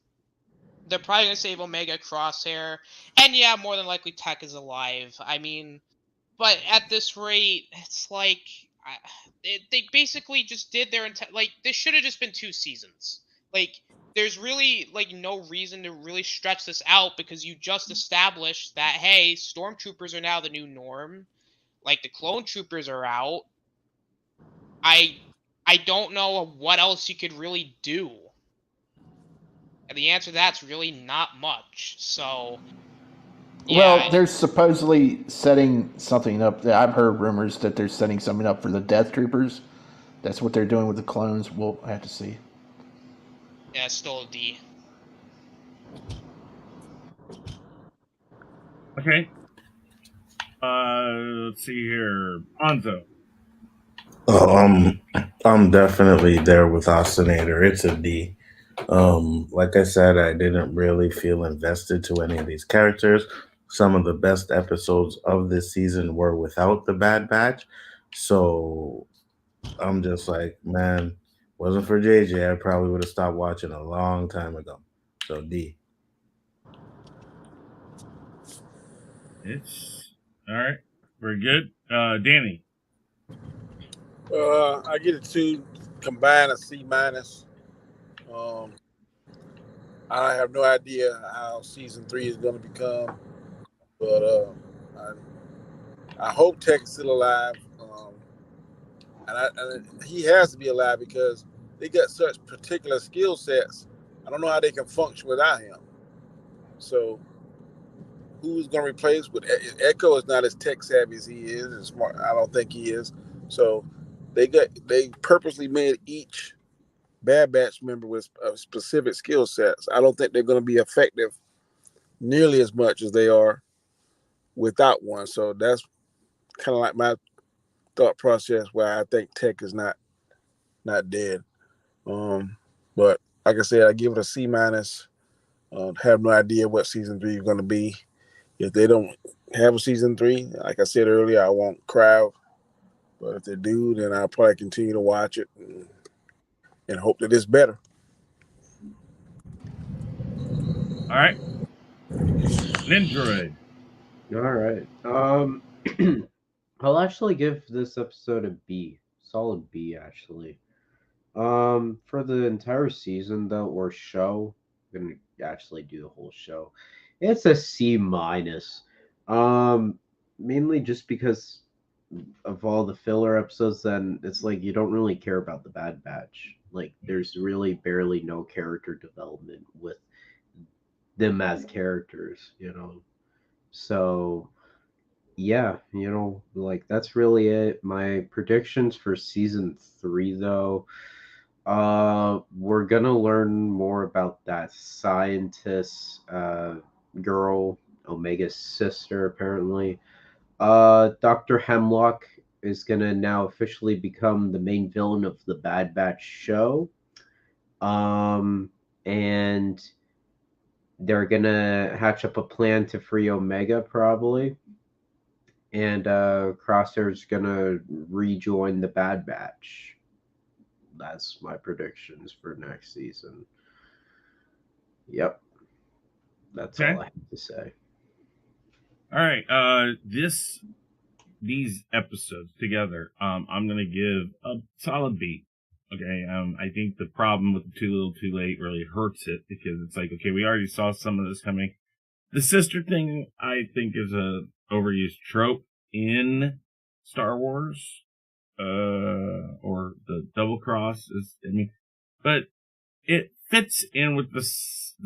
they're probably gonna save Omega, Crosshair, and yeah, more than likely Tech is alive. I mean, but at this rate, it's like they basically just did their this should have just been 2 seasons. like, there's really, like, no reason to really stretch this out because you just established that, hey, stormtroopers are now the new norm. Like, the clone troopers are out. I don't know what else you could really do. And the answer to that's really not much. So, yeah. Well, they're supposedly setting something up. I've heard rumors that they're setting something up for the Death Troopers. That's what they're doing with the clones. We'll have to see. Yeah, still a D. Okay. Let's see here. Anzo. I'm definitely there with Ostinator. It's a D. Like I said, I didn't really feel invested to any of these characters. Some of the best episodes of this season were without the Bad Batch. So I'm just like, man, wasn't for JJ, I probably would have stopped watching a long time ago. So D. It's all right. Very good. Danny. I get a 2, combine a C-. I have no idea how season 3 is going to become, but I hope Tech is still alive, and he has to be alive because they got such particular skill sets. I don't know how they can function without him. So, who's going to replace? With Echo is not as tech savvy as he is, and smart. I don't think he is. So, they purposely made each Bad Batch member with specific skill sets. I don't think they're going to be effective nearly as much as they are without one. So that's kind of like my thought process why I think Tech is not dead. But like I said, I give it a C-. Have no idea what season 3 is going to be. If they don't have a season 3, like I said earlier, I won't cry. But if they do, then I'll probably continue to watch it and hope that it's better. All right. Nindroid. All right. I'll actually give this episode a B. Solid B, actually. For the entire season, though, or show, I'm gonna actually do the whole show. It's a C minus. Mainly just because of all the filler episodes, then it's like you don't really care about the Bad Batch. Like, there's really barely no character development with them as characters, So, yeah, like, that's really it. My predictions for season 3, though, we're gonna learn more about that scientist girl, Omega's sister, apparently. Dr. Hemlock is gonna now officially become the main villain of the Bad Batch show. And they're gonna hatch up a plan to free Omega, probably. And Crosshair's gonna rejoin the Bad Batch. That's my predictions for next season. Yep. That's all I have to say. All right. These episodes together, I'm gonna give a solid B. Okay. I think the problem with the Too Little Too Late really hurts it because it's like, okay, we already saw some of this coming. The sister thing, I think, is a overused trope in Star Wars, or the double cross but it fits in with the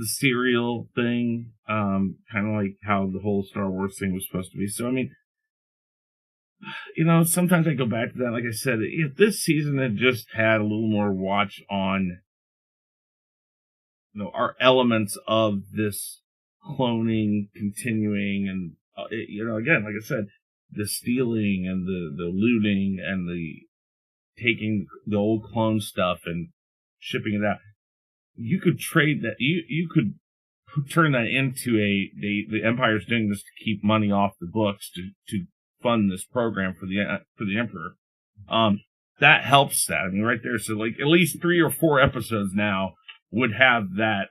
serial thing, kind of like how the whole Star Wars thing was supposed to be. So, sometimes I go back to that. Like I said, if this season had just had a little more watch on, our elements of this cloning continuing, and again, like I said, the stealing and the looting and the taking the old clone stuff and shipping it out, you could trade that. You could turn that into the Empire's doing this to keep money off the books to fund this program for the Emperor. That helps that. Right there. So like at least 3 or 4 episodes now would have that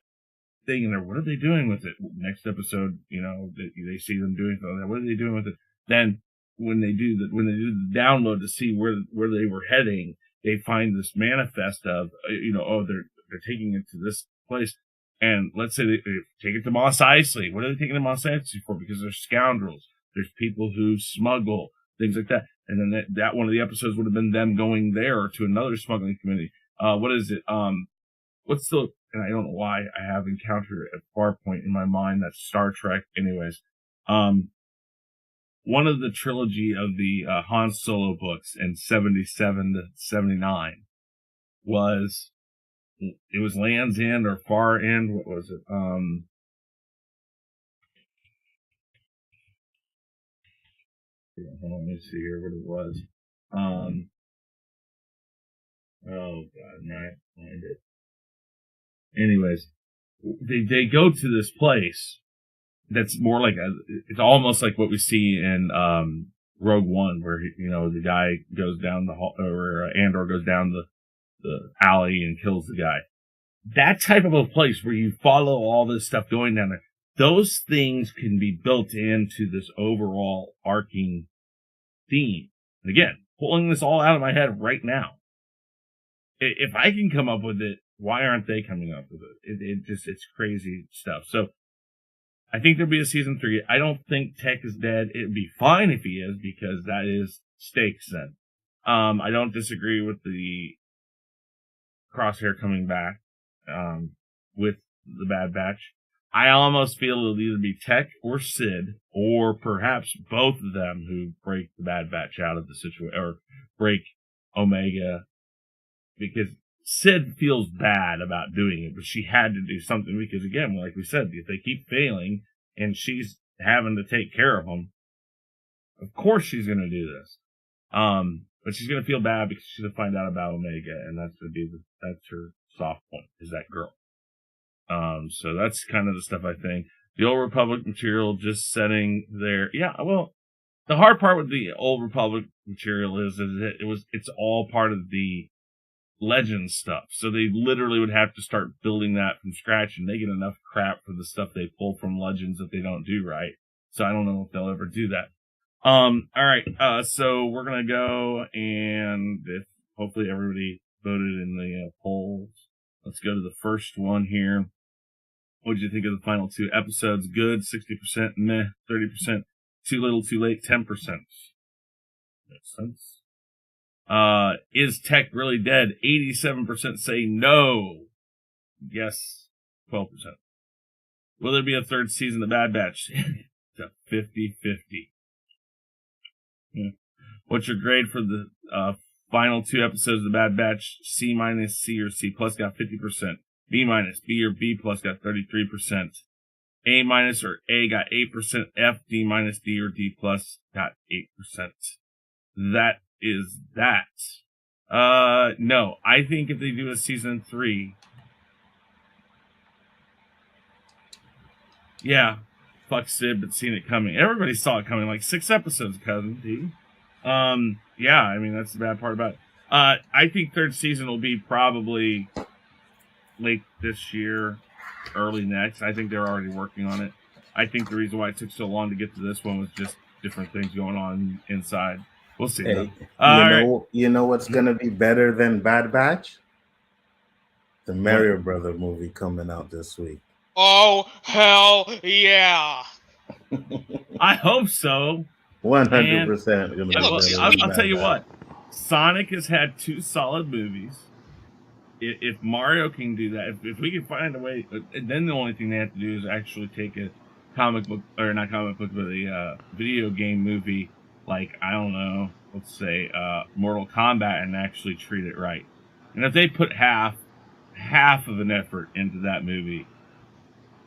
thing in there. What are they doing with it? Next episode, they see them doing something. What are they doing with it? Then when they do the download to see where they were heading, they find this manifest of, they're taking it to this place. And let's say they take it to Mos Eisley. What are they taking to Mos Eisley for? Because they're scoundrels. There's people who smuggle, things like that. And then that one of the episodes would have been them going there to another smuggling community. What is it? What's the, and I don't know why I have encountered a far point in my mind that's Star Trek. Anyways, one of the trilogy of the Han Solo books in 77 to 79 was, it was Land's End or Far End. What was it? Hold on, let me see here what it was. Oh God, right, find it. Anyways, they go to this place that's more like it's almost like what we see in Rogue One, where the guy goes down the hall, or Andor goes down the alley and kills the guy. That type of a place where you follow all this stuff going down there. Those things can be built into this overall arcing theme. And again, pulling this all out of my head right now. If I can come up with it, why aren't they coming up with it? It's crazy stuff. So I think there'll be a season 3. I don't think Tech is dead. It'd be fine if he is, because that is stakes then. I don't disagree with the Crosshair coming back, with the Bad Batch. I almost feel it'll either be Tech or Sid, or perhaps both of them who break the Bad Batch out of the situation, or break Omega, because Sid feels bad about doing it, but she had to do something because, again, like we said, if they keep failing and she's having to take care of them, of course she's going to do this. But she's going to feel bad because she's going to find out about Omega, and that's going to be that's her soft point, is that girl. So that's kind of the stuff I think. The Old Republic material just setting there. Yeah, well, the hard part with the Old Republic material is that it's all part of the Legends stuff. So they literally would have to start building that from scratch, and they get enough crap for the stuff they pull from Legends that they don't do right. So I don't know if they'll ever do that. All right. So we're going to go, and if hopefully everybody voted in the polls. Let's go to the first one here. What did you think of the final 2 episodes? Good, 60%, meh, 30%, too little, too late, 10%. Makes sense. Is Tech really dead? 87% say no. Yes, 12%. Will there be a 3rd season of Bad Batch? It's a 50-50. What's your grade for the final 2 episodes of the Bad Batch? C-, C, or C+ got 50%. B-, B, or B+ got 33%. A- or A got 8%. F, D-, D, or D+ got 8%. That is that. No, I think if they do a season 3, yeah, fuck Sid, but seen it coming. Everybody saw it coming, like 6 episodes, cousin D. Yeah, I mean, that's the bad part about it. I think 3rd season will be probably late this year, early next. I think they're already working on it. I think the reason why it took so long to get to this one was just different things going on inside. We'll see. Hey, right. You know what's gonna be better than Bad Batch? The Mario Brother movie coming out this week. Oh, hell yeah! I hope so. 100%. I'll tell you what. Sonic has had 2 solid movies. If Mario can do that, if we can find a way, then the only thing they have to do is actually take a comic book, or not comic book, but a video game movie, like, I don't know, let's say Mortal Kombat, and actually treat it right. And if they put half of an effort into that movie,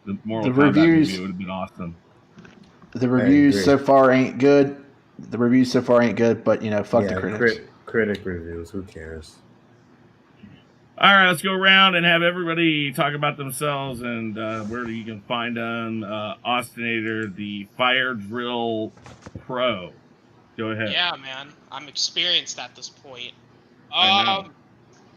the Mortal Kombat movie would have been awesome. The reviews so far ain't good. But fuck the critics. Critic reviews, who cares? All right, let's go around and have everybody talk about themselves and where you can find them. Austinator, the Fire Drill Pro. Go ahead. Yeah, man. I'm experienced at this point. I know.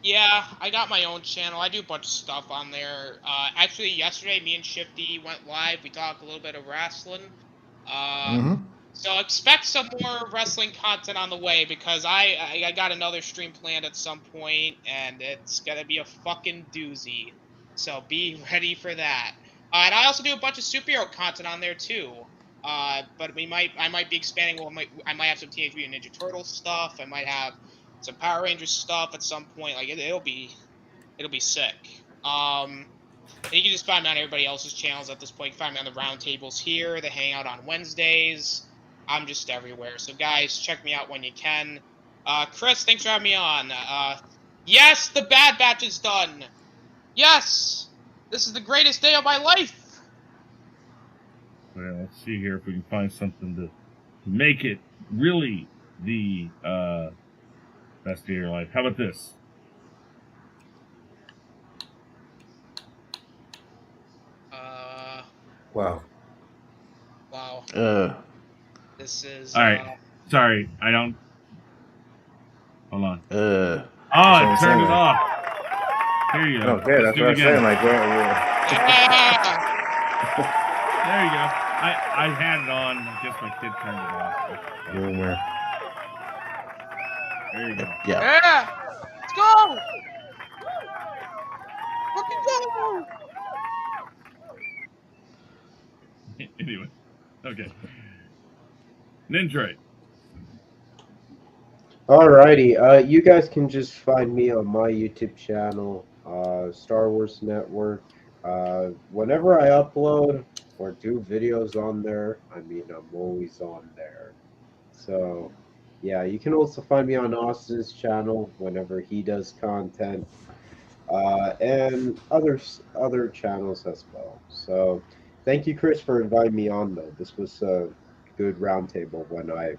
Yeah, I got my own channel. I do a bunch of stuff on there. Actually, yesterday, me and Shifty went live. We talked a little bit of wrestling. So expect some more wrestling content on the way, because I got another stream planned at some point, and it's gonna be a fucking doozy. So be ready for that. And I also do a bunch of superhero content on there too. But I might be expanding. Well, I might have some Teenage Mutant Ninja Turtles stuff. I might have some Power Rangers stuff at some point. Like it'll be sick. And you can just find me on everybody else's channels at this point. You can find me on the roundtables here. They hang out on Wednesdays. I'm just everywhere. So guys, check me out when you can. Chris, thanks for having me on. Yes, the Bad Batch is done. Yes, this is the greatest day of my life. Well, let's see here if we can find something to make it really the best day of your life. How about this? Wow. This is. All right. Sorry, I don't. Hold on. Uh. Oh, turn it off. Here you go. Okay, that's what I'm saying. Like, there you go. I had it on. I guess my kid turned it off. Boomer. There you go. Yeah. Let's go. Fucking go. Anyway, okay. Ninja. Alrighty, you guys can just find me on my YouTube channel, Star Wars Network. Whenever I upload or do videos on there, I mean, I'm always on there. So, yeah, you can also find me on Austin's channel whenever he does content, and other channels as well. So, thank you, Chris, for inviting me on, though. This was a good roundtable when I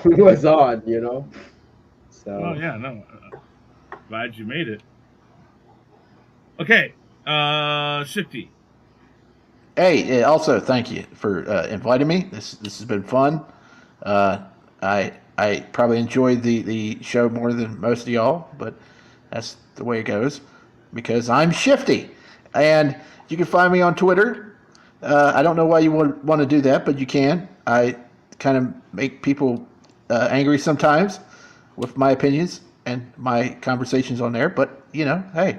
was on, you know? So. Oh, yeah, no. Glad you made it. Okay. Shifty. Hey, also thank you for inviting me. This has been fun. I probably enjoyed the show more than most of y'all, but that's the way it goes because I'm Shifty, and you can find me on Twitter. I don't know why you would want to do that, but you can. I kind of make people angry sometimes with my opinions and my conversations on there, but you know, hey,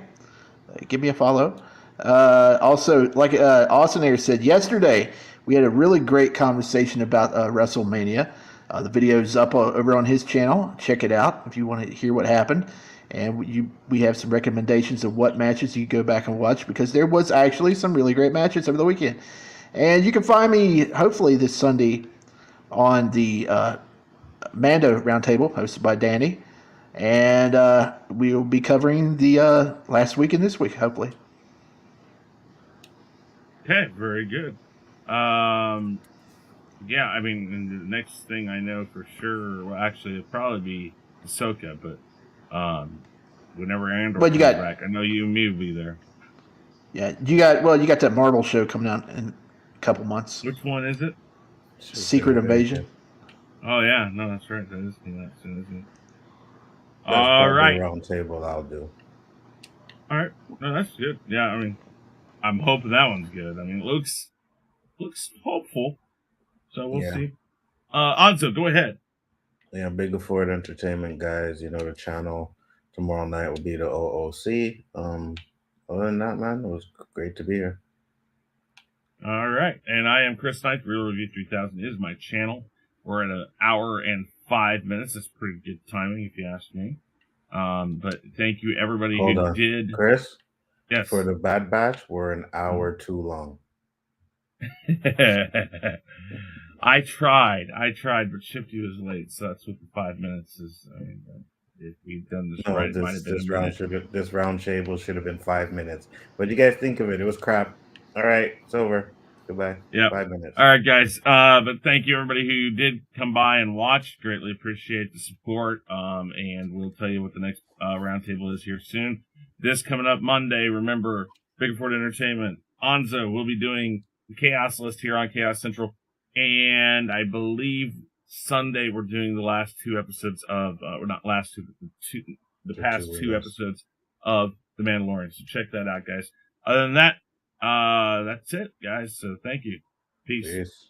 give me a follow. Also, like Austin Air said yesterday, we had a really great conversation about WrestleMania. The video's up over on his channel. Check it out if you want to hear what happened. And we have some recommendations of what matches you can go back and watch because there was actually some really great matches over the weekend. And you can find me hopefully this Sunday on the Mando Roundtable hosted by Danny. And we will be covering the last week and this week, hopefully. Okay, very good. Yeah, I mean, the next thing I know for sure, well, actually, it'll probably be Ahsoka, but whenever Andor comes back, I know you and me will be there. Yeah, you got that Marvel show coming out in a couple months. Which one is it? Secret Invasion. Oh yeah, no, that's right. That is coming out soon, isn't it? All right. Roundtable, I'll do. All right, no, that's good. Yeah, I mean, I'm hoping that one's good. I mean, it looks hopeful. So we'll see. Anzo, go ahead. Yeah, Bigger Ford Entertainment, guys. You know, the channel tomorrow night will be the OOC. Other than that, man, it was great to be here. All right. And I am Chris Knight. Real Review 3000 is my channel. We're at an hour and 5 minutes. That's pretty good timing, if you ask me. But thank you, everybody who did. Chris? Yes. For the Bad Batch, we're an hour too long. I tried, but Shifty was late, so that's what the 5 minutes is. I mean, if we'd done this right, it might have been this roundtable should have been 5 minutes. But you guys think of it. It was crap. All right, it's over. Goodbye. Yeah. 5 minutes. All right, guys. But thank you, everybody who did come by and watch. Greatly appreciate the support. And we'll tell you what the next roundtable is here soon. This coming up Monday. Remember, Bigger Ford Entertainment. Anzo will be doing the Chaos List here on Khaos Central. And I believe Sunday we're doing the last 2 episodes of, or not last 2, but the past 2 episodes of The Mandalorian. So check that out, guys. Other than that, that's it, guys. So thank you. Peace.